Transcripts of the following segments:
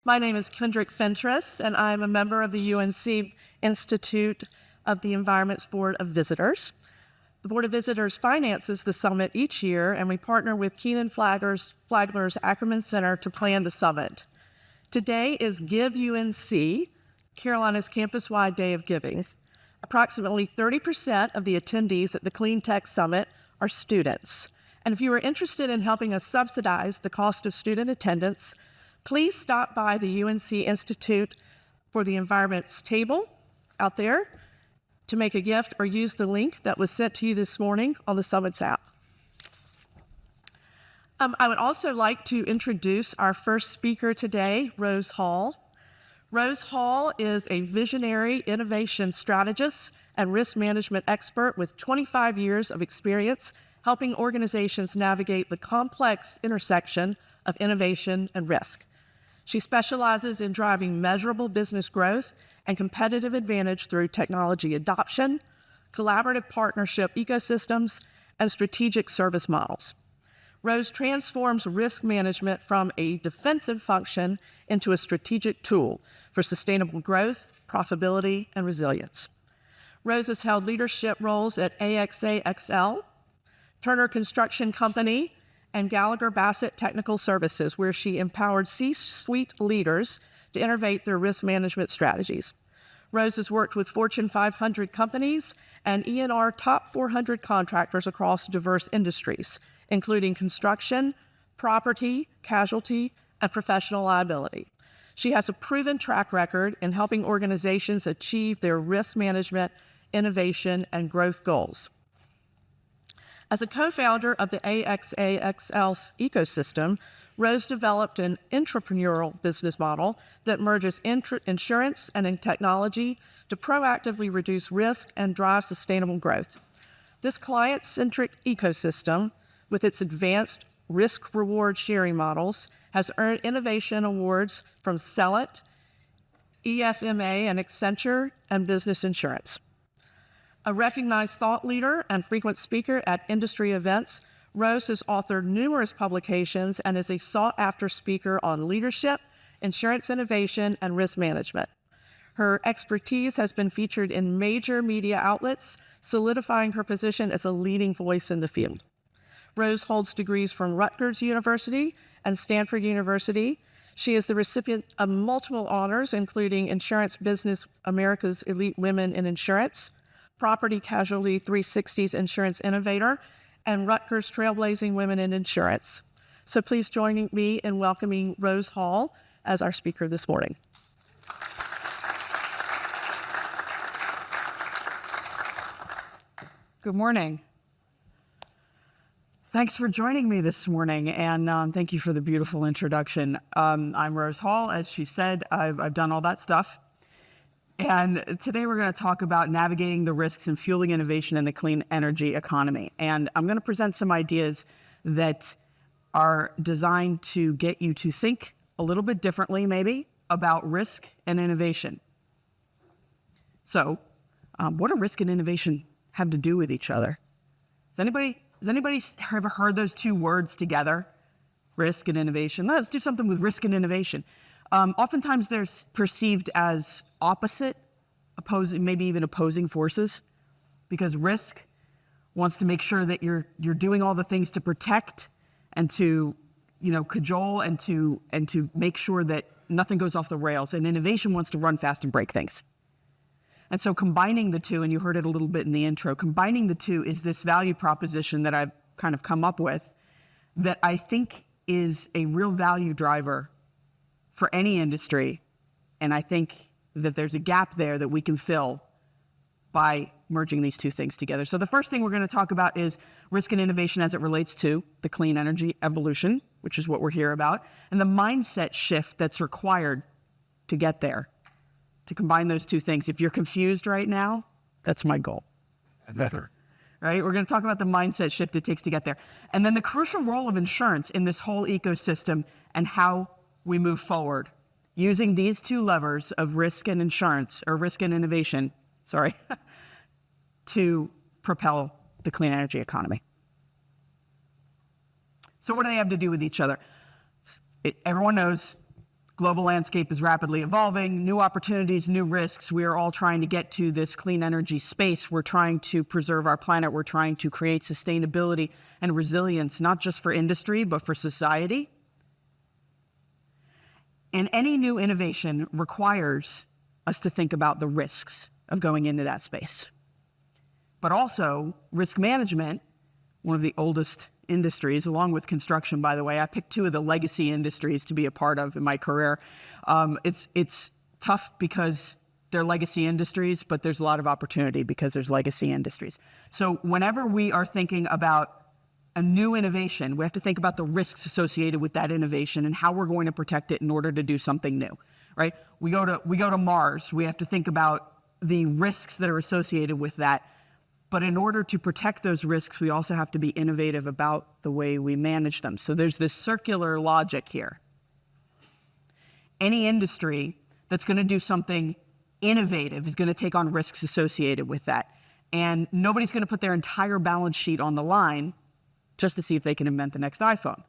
My name is Kendrick Fentress, and I'm a member of the UNC Institute of the Environment's Board of Visitors. The Board of Visitors finances the summit each year, and we partner with Keenan Flagler's Ackerman Center to plan the summit. Today is Give UNC, Carolina's campus-wide day of giving. Approximately 30% of the attendees at the Clean Tech Summit are students. And if you are interested in helping us subsidize the cost of student attendance, please stop by the UNC Institute for the Environment's table out there to make a gift, or use the link that was sent to you this morning on the Summit's app. I would also like to introduce our first speaker today, Rose Hall. Rose Hall is a visionary innovation strategist and risk management expert with 25 years of experience helping organizations navigate the complex intersection of innovation and risk. She specializes in driving measurable business growth and competitive advantage through technology adoption, collaborative partnership ecosystems, and strategic service models. Rose transforms risk management from a defensive function into a strategic tool for sustainable growth, profitability, and resilience. Rose has held leadership roles at AXA-XL, Turner Construction Company, and Gallagher Bassett Technical Services, where she empowered C-suite leaders to innovate their risk management strategies. Rose has worked with Fortune 500 companies and ENR top 400 contractors across diverse industries, including construction, property, casualty, and professional liability. She has a proven track record in helping organizations achieve their risk management, innovation, and growth goals. As a co-founder of the AXA-XL ecosystem, Rose developed an entrepreneurial business model that merges insurance and technology to proactively reduce risk and drive sustainable growth. This client-centric ecosystem, with its advanced risk-reward sharing models, has earned innovation awards from Celent, EFMA, and Accenture, and Business Insurance. A recognized thought leader and frequent speaker at industry events, Rose has authored numerous publications and is a sought-after speaker on leadership, insurance innovation, and risk management. Her expertise has been featured in major media outlets, solidifying her position as a leading voice in the field. Rose holds degrees from Rutgers University and Stanford University. She is the recipient of multiple honors, including Insurance Business America's Elite Women in Insurance, Property Casualty 360's Insurance Innovator, and Rutgers Trailblazing Women in Insurance. So please join me in welcoming Rose Hall as our speaker this morning. Good morning. Thanks for joining me this morning, and thank you for the beautiful introduction. I'm Rose Hall. As she said, I've done all that stuff. And today we're going to talk about navigating the risks and fueling innovation in the clean energy economy. And I'm going to present some ideas that are designed to get you to think a little bit differently, maybe, about risk and innovation. So, what do risk and innovation have to do with each other? Has anybody ever heard those two words together? Risk and innovation. Let's do something with risk and innovation. Oftentimes they're perceived as opposite, opposing, maybe even opposing forces, because risk wants to make sure that you're doing all the things to protect and to, cajole and to make sure that nothing goes off the rails. And innovation wants to run fast and break things. And so combining the two, and you heard it a little bit in the intro, combining the two is this value proposition that I've kind of come up with that I think is a real value driver for any industry, and I think that there's a gap there that we can fill by merging these two things together. So the first thing we're going to talk about is risk and innovation as it relates to the clean energy evolution, which is what we're here about, and the mindset shift that's required to get there, to combine those two things. If you're confused right now, that's my goal. Better. Right? We're going to talk about the mindset shift it takes to get there. And then the crucial role of insurance in this whole ecosystem and how we move forward using these two levers of risk and insurance, or risk and innovation, to propel the clean energy economy. So what do they have to do with each other? Everyone knows Global landscape is rapidly evolving, new opportunities, new risks. We are all trying to get to this clean energy space. We're trying to preserve our planet. We're trying to create sustainability and resilience, not just for industry, but for society. And any new innovation requires us to think about the risks of going into that space. But also, risk management, one of the oldest industries, along with construction, by the way. I picked two of the legacy industries to be a part of in my career. It's tough because they're legacy industries, but there's a lot of opportunity because there's legacy industries. So whenever we are thinking about a new innovation, we have to think about the risks associated with that innovation and how we're going to protect it in order to do something new, right? We go to Mars. We have to think about the risks that are associated with that. But in order to protect those risks, we also have to be innovative about the way we manage them. So there's this circular logic here. Any industry that's going to do something innovative is going to take on risks associated with that. And nobody's going to put their entire balance sheet on the line just to see if they can invent the next iPhone.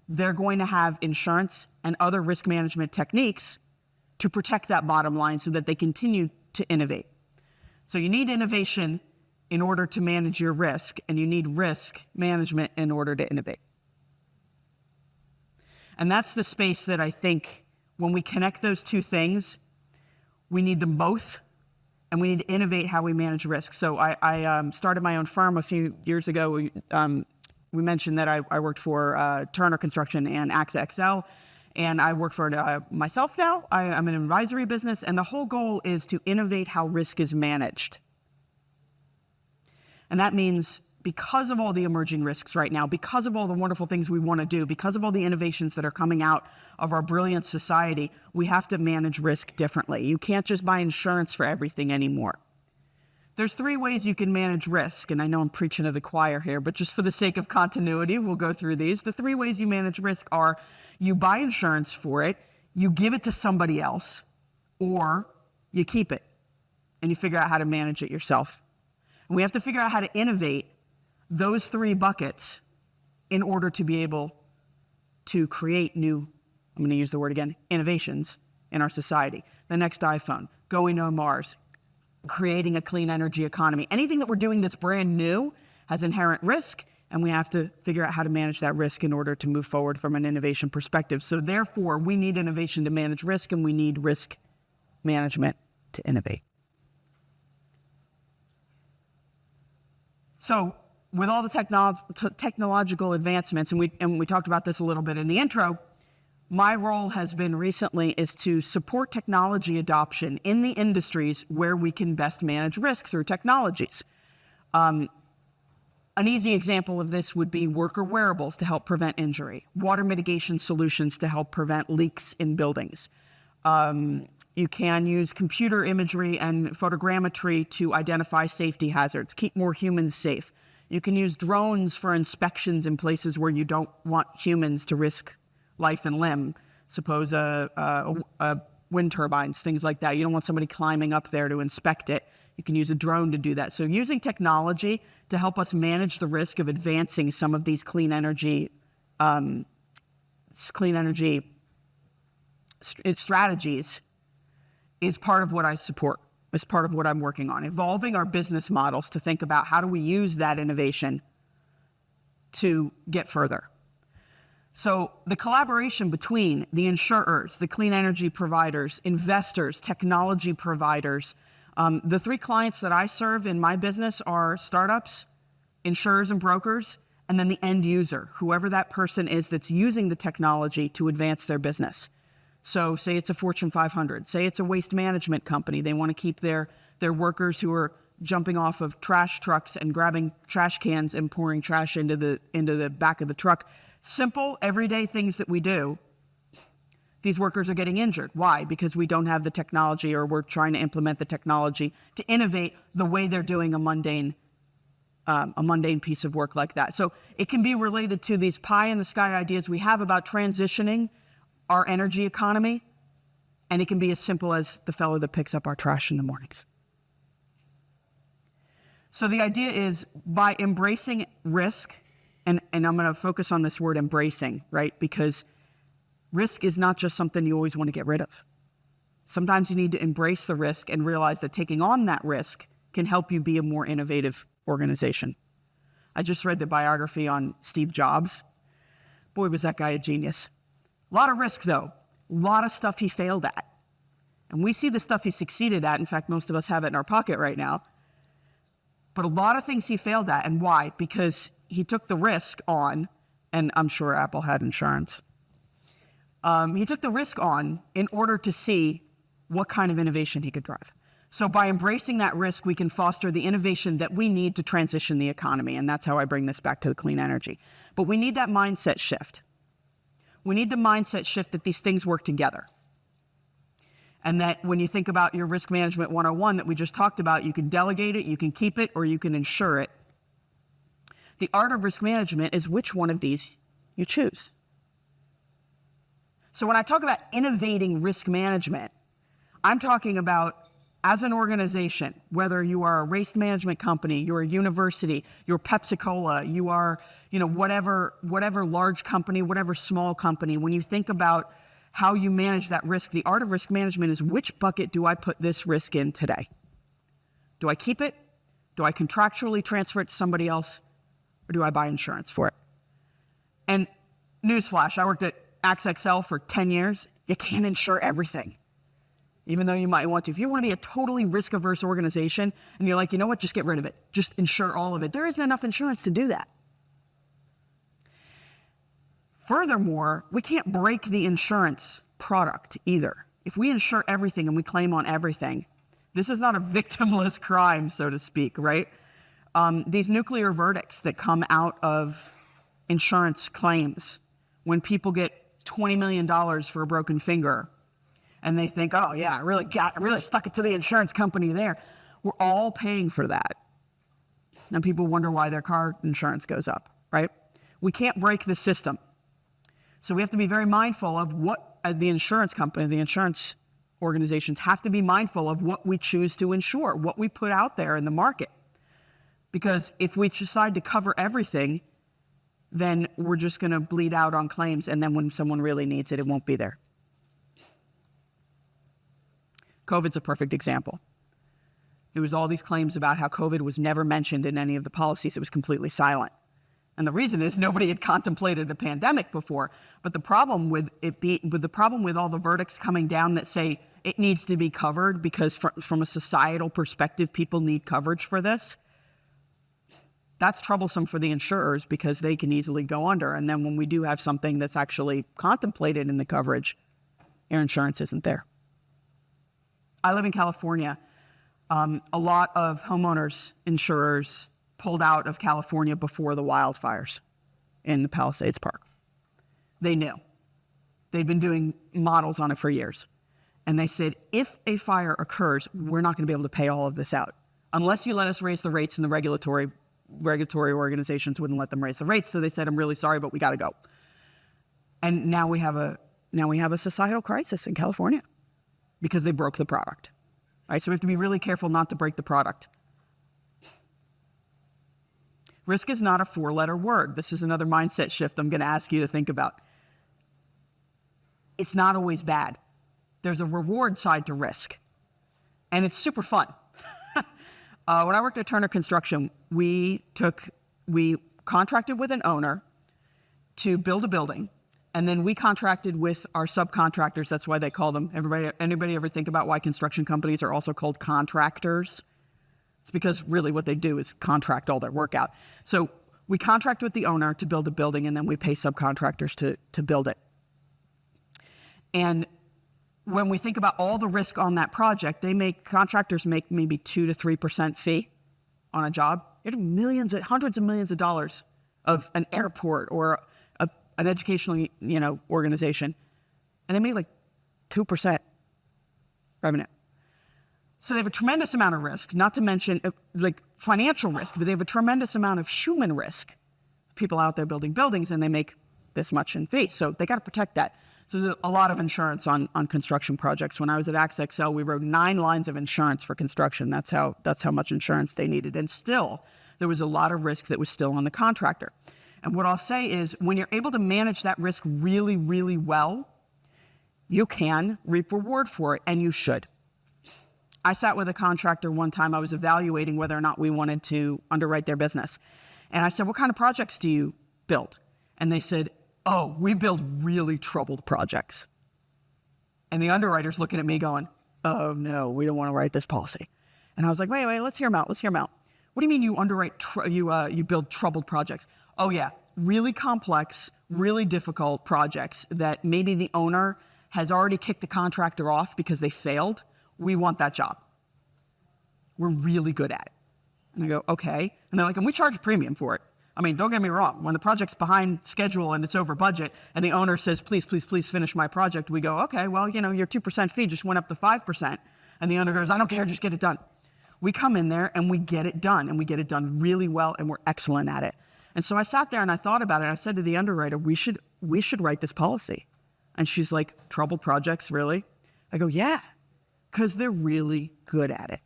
They're going to have insurance and other risk management techniques to protect that bottom line so that they continue to innovate. So you need innovation in order to manage your risk, and you need risk management in order to innovate. And that's the space that I think when we connect those two things, we need them both, and we need to innovate how we manage risk. So I started my own firm a few years ago. We mentioned that I worked for Turner Construction and AXA XL, and I work for myself now. I'm an advisory business, and the whole goal is to innovate how risk is managed. And that means because of all the emerging risks right now, because of all the wonderful things we want to do, because of all the innovations that are coming out of our brilliant society, we have to manage risk differently. You can't just buy insurance for everything anymore. There's three ways you can manage risk, and I know I'm preaching to the choir here, but just for the sake of continuity, we'll go through these. The three ways you manage risk are you buy insurance for it, you give it to somebody else, or you keep it, and you figure out how to manage it yourself. And we have to figure out how to innovate those three buckets in order to be able to create new, I'm going to use the word again, innovations in our society. The next iPhone, going to Mars, creating a clean energy economy. Anything that we're doing that's brand new has inherent risk, and we have to figure out how to manage that risk in order to move forward from an innovation perspective. So therefore, we need innovation to manage risk, and we need risk management to innovate. So with all the technological advancements, and we talked about this a little bit in the intro, my role has been recently is to support technology adoption in the industries where we can best manage risk through technologies. An easy example of this would be worker wearables to help prevent injury, water mitigation solutions to help prevent leaks in buildings. You can use computer imagery and photogrammetry to identify safety hazards, keep more humans safe. You can use drones for inspections in places where you don't want humans to risk life and limb. Suppose wind turbines, things like that. You don't want somebody climbing up there to inspect it. You can use a drone to do that. So using technology to help us manage the risk of advancing some of these clean energy strategies is part of what I support. It's part of what I'm working on. Evolving our business models to think about how do we use that innovation to get further. So the collaboration between the insurers, the clean energy providers, investors, technology providers, the three clients that I serve in my business are startups, insurers and brokers, and then the end user, whoever that person is that's using the technology to advance their business. So say it's a Fortune 500, say it's a waste management company. They want to keep their workers who are jumping off of trash trucks and grabbing trash cans and pouring trash into the back of the truck. Simple, everyday things that we do. These workers are getting injured. Why? Because we don't have the technology, or we're trying to implement the technology to innovate the way they're doing a mundane piece of work like that. So it can be related to these pie-in-the-sky ideas we have about transitioning our energy economy, and it can be as simple as the fellow that picks up our trash in the mornings. So the idea is by embracing risk, and I'm going to focus on this word embracing, right? Because risk is not just something you always want to get rid of. Sometimes you need to embrace the risk and realize that taking on that risk can help you be a more innovative organization. I just read the biography on Steve Jobs. Boy, was that guy a genius. A lot of risk, though. A lot of stuff he failed at. And we see the stuff he succeeded at. In fact, most of us have it in our pocket right now. But a lot of things he failed at. And why? Because he took the risk on, and I'm sure Apple had insurance. He took the risk on in order to see what kind of innovation he could drive. So by embracing that risk, we can foster the innovation that we need to transition the economy. And that's how I bring this back to the clean energy. But we need that mindset shift. We need the mindset shift that these things work together. And that when you think about your risk management 101 that we just talked about, you can delegate it, you can keep it, or you can insure it. The art of risk management is which one of these you choose. So when I talk about innovating risk management, I'm talking about as an organization, whether you are a waste management company, you're a university, you're Pepsi-Cola, you are, whatever large company, whatever small company, when you think about how you manage that risk, the art of risk management is which bucket do I put this risk in today? Do I keep it? Do I contractually transfer it to somebody else? Or do I buy insurance for it? And newsflash, I worked at AXXL for 10 years. You can't insure everything, even though you might want to. If you want to be a totally risk-averse organization and you're like, you know what, just get rid of it. Just insure all of it. There isn't enough insurance to do that. Furthermore, we can't break the insurance product either. If we insure everything and we claim on everything, this is not a victimless crime, so to speak, right? These nuclear verdicts that come out of insurance claims, when people get $20 million for a broken finger, and they think, oh yeah, I really stuck it to the insurance company there. We're all paying for that. And people wonder why their car insurance goes up, right? We can't break the system. So we have to be very mindful of what, as the insurance company, the insurance organizations have to be mindful of what we choose to insure, what we put out there in the market. Because if we decide to cover everything, then we're just going to bleed out on claims. And then when someone really needs it, it won't be there. COVID's a perfect example. There was all these claims about how COVID was never mentioned in any of the policies. It was completely silent. And the reason is nobody had contemplated a pandemic before. But the problem with all the verdicts coming down that say it needs to be covered because from a societal perspective, people need coverage for this, that's troublesome for the insurers because they can easily go under. And then when we do have something that's actually contemplated in the coverage, your insurance isn't there. I live in California. A lot of homeowners insurers pulled out of California before the wildfires in the Palisades Park. They knew. They'd been doing models on it for years. And they said, if a fire occurs, we're not going to be able to pay all of this out unless you let us raise the rates, and the regulatory organizations wouldn't let them raise the rates. So they said, I'm really sorry, but we got to go. And now we have a societal crisis in California because they broke the product. Right? So we have to be really careful not to break the product. Risk is not a four-letter word. This is another mindset shift I'm going to ask you to think about. It's not always bad. There's a reward side to risk, and it's super fun. When I worked at Turner Construction, we contracted with an owner to build a building, and then we contracted with our subcontractors. That's why they call them. Anybody ever think about why construction companies are also called contractors? It's because really what they do is contract all their work out. So we contract with the owner to build a building, and then we pay subcontractors to build it. And when we think about all the risk on that project, contractors make maybe 2 to 3% fee on a job. You're hundreds of millions of dollars of an airport or an educational organization, and they make like 2% revenue. So they have a tremendous amount of risk, not to mention like financial risk, but they have a tremendous amount of human risk. People out there building buildings, and they make this much in fee. So they got to protect that. So there's a lot of insurance on construction projects. When I was at AXXL, we wrote 9 lines of insurance for construction. That's how much insurance they needed. And still, there was a lot of risk that was still on the contractor. And what I'll say is when you're able to manage that risk really, really well, you can reap reward for it, and you should. I sat with a contractor one time. I was evaluating whether or not we wanted to underwrite their business. And I said, what kind of projects do you build? And they said, oh, we build really troubled projects. And the underwriter's looking at me going, oh no, we don't want to write this policy. And I was like, wait, let's hear them out. What do you mean you underwrite, you build troubled projects? Oh yeah, really complex, really difficult projects that maybe the owner has already kicked the contractor off because they failed. We want that job. We're really good at it. And I go, okay. And they're like, and we charge a premium for it. I mean, don't get me wrong. When the project's behind schedule and it's over budget and the owner says, please finish my project, we go, okay, well, your 2% fee just went up to 5%. And the owner goes, I don't care, just get it done. We come in there and we get it done, and we get it done really well, and we're excellent at it. And so I sat there and I thought about it. I said to the underwriter, we should write this policy. And she's like, troubled projects, really? I go, yeah, because they're really good at it.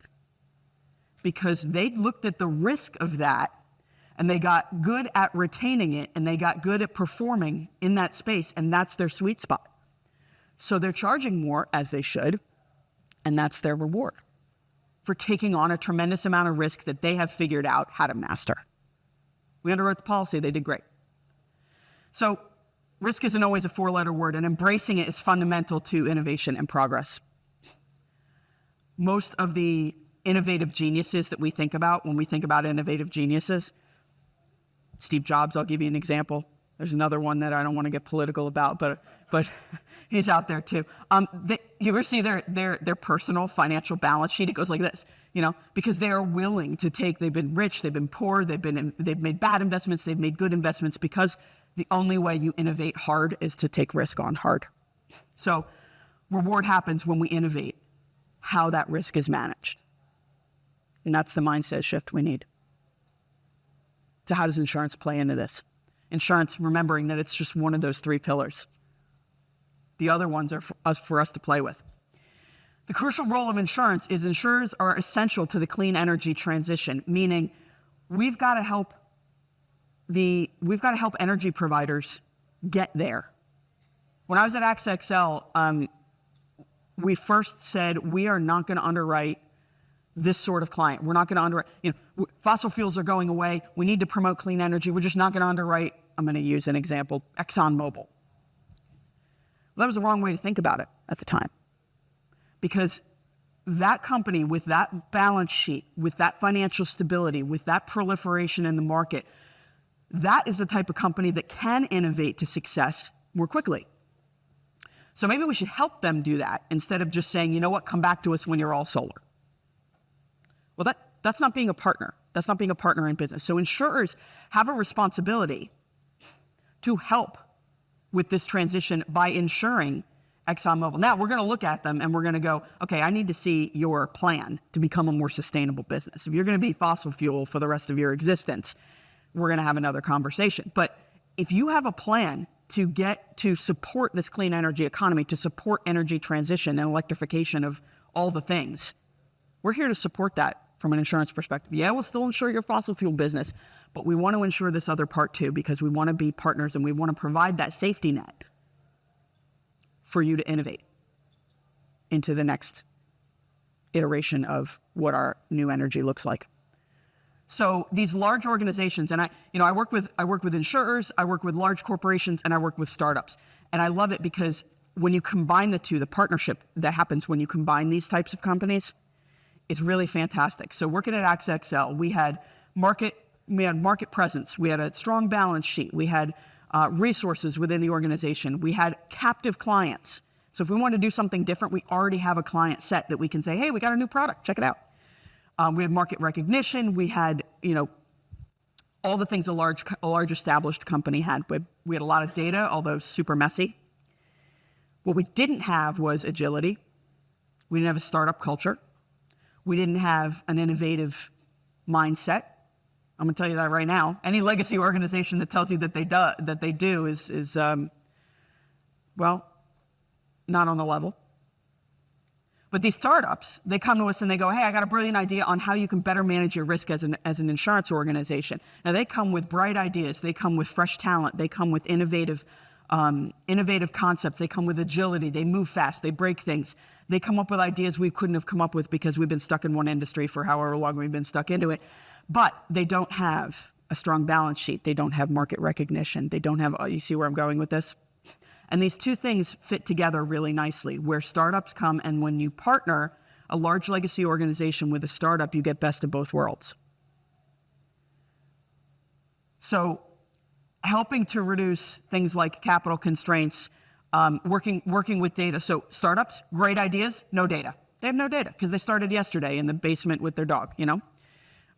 Because they looked at the risk of that, and they got good at retaining it, and they got good at performing in that space, and that's their sweet spot. So they're charging more, as they should, and that's their reward for taking on a tremendous amount of risk that they have figured out how to master. We underwrote the policy, they did great. So risk isn't always a four-letter word, and embracing it is fundamental to innovation and progress. Most of the innovative geniuses that we think about when we think about innovative geniuses, Steve Jobs, I'll give you an example. There's another one that I don't want to get political about, but he's out there too. You ever see their personal financial balance sheet? It goes like this, because they are willing to take. They've been rich, they've been poor, they've made bad investments, they've made good investments, because the only way you innovate hard is to take risk on hard. So reward happens when we innovate how that risk is managed. And that's the mindset shift we need. So how does insurance play into this? Insurance, remembering that it's just one of those three pillars. The other ones are for us to play with. The crucial role of insurance is insurers are essential to the clean energy transition, meaning we've got to help energy providers get there. When I was at AXA XL, we first said we are not going to underwrite this sort of client. We're not going to underwrite, fossil fuels are going away. We need to promote clean energy. We're just not going to underwrite, I'm going to use an example, ExxonMobil. Well, that was the wrong way to think about it at the time. Because that company with that balance sheet, with that financial stability, with that proliferation in the market, that is the type of company that can innovate to success more quickly. So maybe we should help them do that instead of just saying, you know what, come back to us when you're all solar. Well, that's not being a partner. That's not being a partner in business. So insurers have a responsibility to help with this transition by insuring ExxonMobil. Now, we're going to look at them and we're going to go, okay, I need to see your plan to become a more sustainable business. If you're going to be fossil fuel for the rest of your existence, we're going to have another conversation. But if you have a plan to get to support this clean energy economy, to support energy transition and electrification of all the things, we're here to support that from an insurance perspective. Yeah, we'll still insure your fossil fuel business, but we want to insure this other part too, because we want to be partners and we want to provide that safety net for you to innovate into the next iteration of what our new energy looks like. So these large organizations, and I work with insurers, I work with large corporations, and I work with startups. And I love it because when you combine the two, the partnership that happens when you combine these types of companies, it's really fantastic. So working at AXA XL, we had market presence, we had a strong balance sheet, we had resources within the organization, we had captive clients. So if we want to do something different, we already have a client set that we can say, hey, we got a new product, check it out. We had market recognition, we had, all the things a large established company had. We had a lot of data, although super messy. What we didn't have was agility. We didn't have a startup culture. We didn't have an innovative mindset. I'm going to tell you that right now. Any legacy organization that tells you that they do is not on the level. But these startups, they come to us and they go, hey, I got a brilliant idea on how you can better manage your risk as an insurance organization. Now, they come with bright ideas. They come with fresh talent. They come with innovative innovative concepts. They come with agility. They move fast. They break things. They come up with ideas we couldn't have come up with because we've been stuck in one industry for however long we've been stuck into it. But they don't have a strong balance sheet. They don't have market recognition. They don't have, you see where I'm going with this? And these two things fit together really nicely, where startups come, and when you partner a large legacy organization with a startup, you get best of both worlds. So helping to reduce things like capital constraints, working with data. So startups, great ideas, no data. They have no data because they started yesterday in the basement with their dog, you know?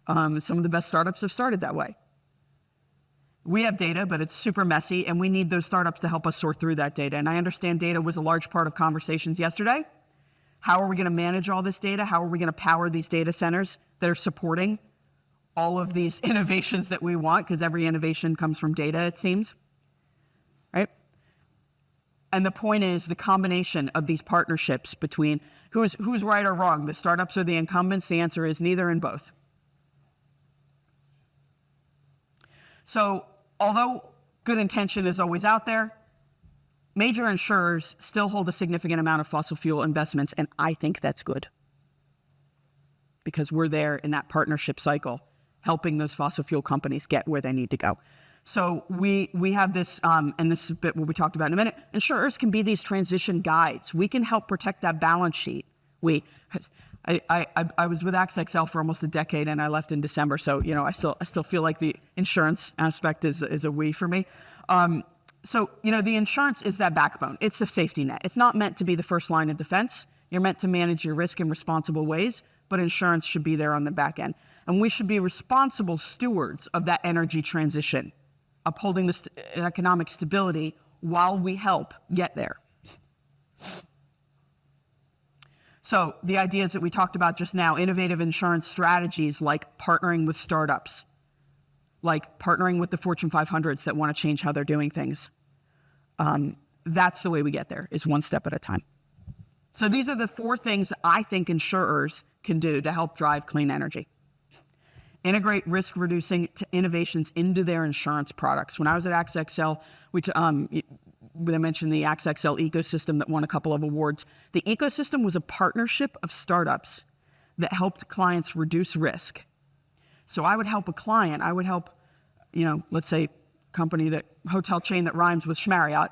Some of the best startups have started that way. We have data, but it's super messy, and we need those startups to help us sort through that data. And I understand data was a large part of conversations yesterday. How are we going to manage all this data? How are we going to power these data centers that are supporting all of these innovations that we want? Because every innovation comes from data, it seems, right? And the point is the combination of these partnerships between who's right or wrong, the startups or the incumbents. The answer is neither and both. So although good intention is always out there, major insurers still hold a significant amount of fossil fuel investments, and I think that's good because we're there in that partnership cycle, helping those fossil fuel companies get where they need to go. So we have this, and this is a bit what we talked about in a minute, insurers can be these transition guides. We can help protect that balance sheet. I was with AXXL for almost a decade, and I left in December. So, you know, I still feel like the insurance aspect is a we for me. So, you know, the insurance is that backbone. It's a safety net. It's not meant to be the first line of defense. You're meant to manage your risk in responsible ways, but insurance should be there on the back end. And we should be responsible stewards of that energy transition, upholding the economic stability while we help get there. So the ideas that we talked about just now, innovative insurance strategies like partnering with startups, like partnering with the Fortune 500s that want to change how they're doing things. That's the way we get there, is one step at a time. So these are the 4 things that I think insurers can do to help drive clean energy. Integrate risk-reducing innovations into their insurance products. When I was at AXXL, I mentioned the AXXL ecosystem that won a couple of awards. The ecosystem was a partnership of startups that helped clients reduce risk. So I would help a client. I would help, you know, let's say hotel chain that rhymes with Schmarriott.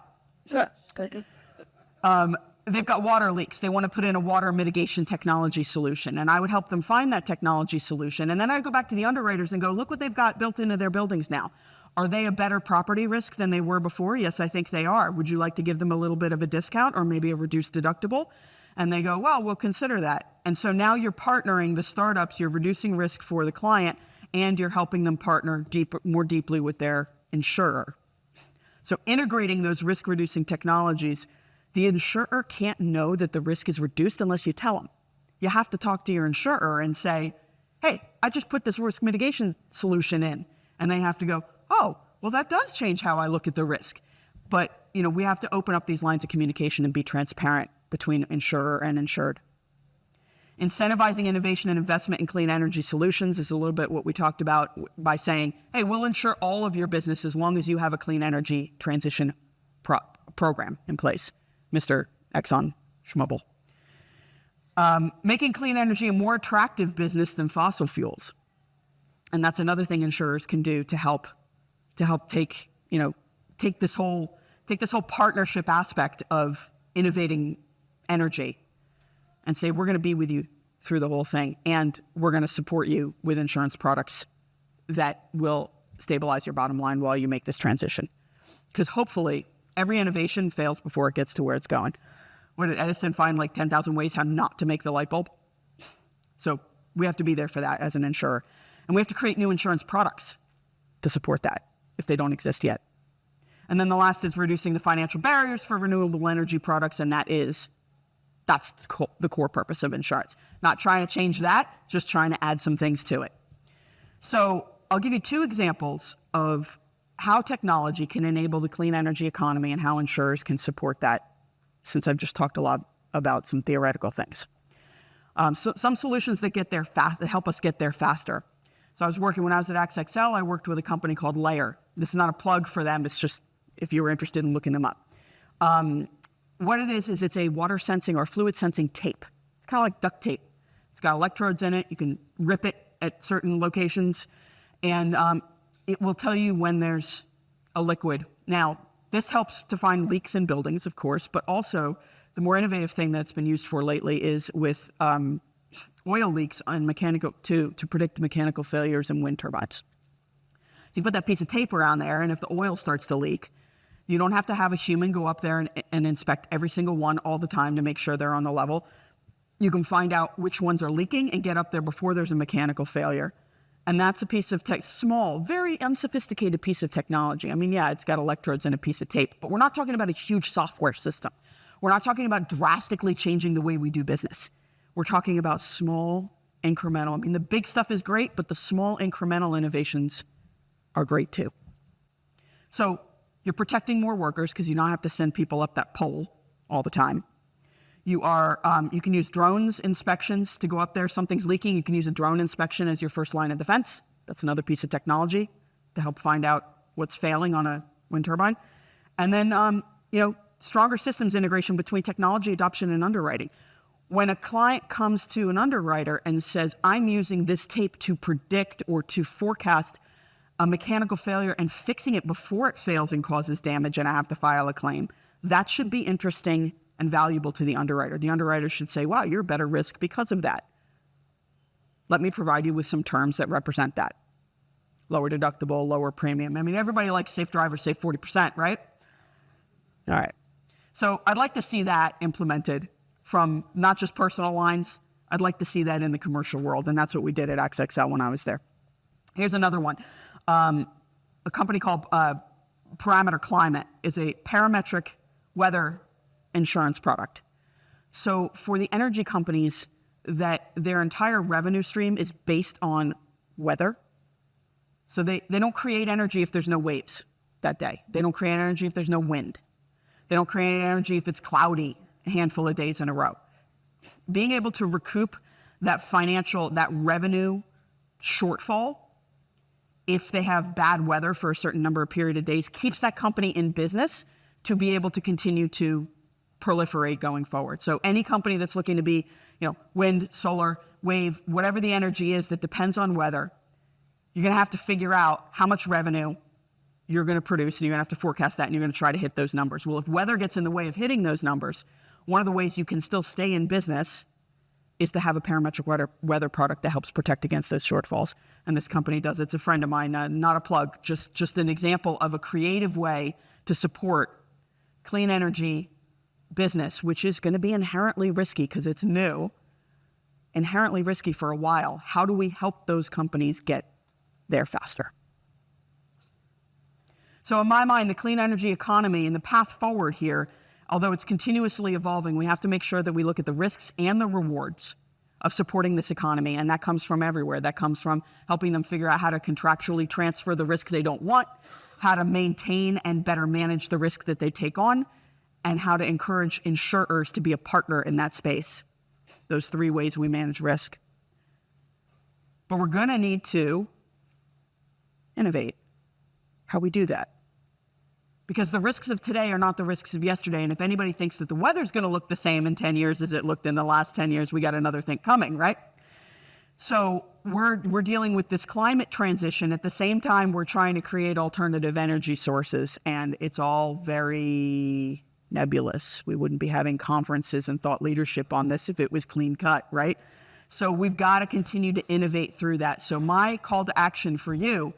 They've got water leaks. They want to put in a water mitigation technology solution. And I would help them find that technology solution. And then I'd go back to the underwriters and go, look what they've got built into their buildings now. Are they a better property risk than they were before? Yes, I think they are. Would you like to give them a little bit of a discount or maybe a reduced deductible? And they go, well, we'll consider that. And so now you're partnering the startups, you're reducing risk for the client, and you're helping them partner more deeply with their insurer. So integrating those risk-reducing technologies, the insurer can't know that the risk is reduced unless you tell them. You have to talk to your insurer and say, hey, I just put this risk mitigation solution in. And they have to go, oh, well, that does change how I look at the risk. But, you know, we have to open up these lines of communication and be transparent between insurer and insured. Incentivizing innovation and investment in clean energy solutions is a little bit what we talked about by saying, hey, we'll insure all of your business as long as you have a clean energy transition program in place, Mr. Exxon Schmubble. Making clean energy a more attractive business than fossil fuels. And that's another thing insurers can do to help take this whole partnership aspect of innovating energy and say, we're going to be with you through the whole thing, and we're going to support you with insurance products that will stabilize your bottom line while you make this transition. Because hopefully every innovation fails before it gets to where it's going. What did Edison find, like 10,000 ways how not to make the light bulb? So we have to be there for that as an insurer. And we have to create new insurance products to support that if they don't exist yet. And then the last is reducing the financial barriers for renewable energy products, and that's the core purpose of insurance. Not trying to change that, just trying to add some things to it. So I'll give you 2 examples of how technology can enable the clean energy economy and how insurers can support that, since I've just talked a lot about some theoretical things. So some solutions that get there fast, that help us get there faster. So when I was at AXXL, I worked with a company called Layer. This is not a plug for them, it's if you were interested in looking them up. What it is it's a water sensing or fluid sensing tape. It's kind of like duct tape. It's got electrodes in it. You can rip it at certain locations, and it will tell you when there's a liquid. Now, this helps to find leaks in buildings, of course, but also the more innovative thing that's been used for lately is with oil leaks on mechanical to predict mechanical failures in wind turbines. So you put that piece of tape around there, and if the oil starts to leak, you don't have to have a human go up there and inspect every single one all the time to make sure they're on the level. You can find out which ones are leaking and get up there before there's a mechanical failure. And that's a piece of small, very unsophisticated piece of technology. I mean, yeah, it's got electrodes and a piece of tape, but we're not talking about a huge software system. We're not talking about drastically changing the way we do business. We're talking about small, incremental. I mean, the big stuff is great, but the small, incremental innovations are great too. So you're protecting more workers because you don't have to send people up that pole all the time. You can use drones inspections to go up there. Something's leaking. You can use a drone inspection as your first line of defense. That's another piece of technology to help find out what's failing on a wind turbine. And then, stronger systems integration between technology adoption and underwriting. When a client comes to an underwriter and says, I'm using this tape to predict or to forecast a mechanical failure and fixing it before it fails and causes damage and I have to file a claim, that should be interesting and valuable to the underwriter. The underwriter should say, wow, you're a better risk because of that. Let me provide you with some terms that represent that. Lower deductible, lower premium. I mean, everybody likes safe drivers save 40%, right? All right. So I'd like to see that implemented from not just personal lines. I'd like to see that in the commercial world, and that's what we did at XXL when I was there. Here's another one. A company called Parameter Climate is a parametric weather insurance product. So for the energy companies that their entire revenue stream is based on weather, so they don't create energy if there's no waves that day. They don't create energy if there's no wind. They don't create energy if it's cloudy a handful of days in a row. Being able to recoup that revenue shortfall if they have bad weather for a certain number of period of days keeps that company in business to be able to continue to proliferate going forward. So any company that's looking to be, wind, solar, wave, whatever the energy is that depends on weather, you're going to have to figure out how much revenue you're going to produce, and you're going to have to forecast that, and you're going to try to hit those numbers. Well, if weather gets in the way of hitting those numbers, one of the ways you can still stay in business is to have a parametric weather product that helps protect against those shortfalls. And this company does. It's a friend of mine, not a plug, just an example of a creative way to support clean energy business, which is going to be inherently risky because it's new, inherently risky for a while. How do we help those companies get there faster? So in my mind, the clean energy economy and the path forward here, although it's continuously evolving, we have to make sure that we look at the risks and the rewards of supporting this economy. And that comes from everywhere. That comes from helping them figure out how to contractually transfer the risk they don't want, how to maintain and better manage the risk that they take on, and how to encourage insurers to be a partner in that space. Those three ways we manage risk. But we're going to need to innovate how we do that. Because the risks of today are not the risks of yesterday. And if anybody thinks that the weather's going to look the same in 10 years as it looked in the last 10 years, we got another thing coming, right? So we're dealing with this climate transition. At the same time, we're trying to create alternative energy sources. And it's all very nebulous. We wouldn't be having conferences and thought leadership on this if it was clean cut, right? So we've got to continue to innovate through that. So my call to action for you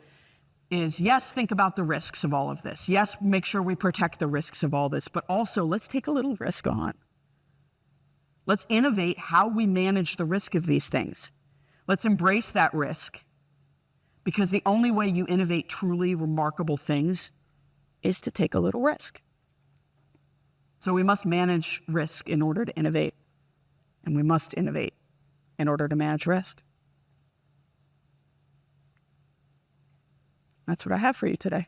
is, yes, think about the risks of all of this. Yes, make sure we protect the risks of all this, but also let's take a little risk on. Let's innovate how we manage the risk of these things. Let's embrace that risk, because the only way you innovate truly remarkable things is to take a little risk. So we must manage risk in order to innovate, and we must innovate in order to manage risk. That's what I have for you today.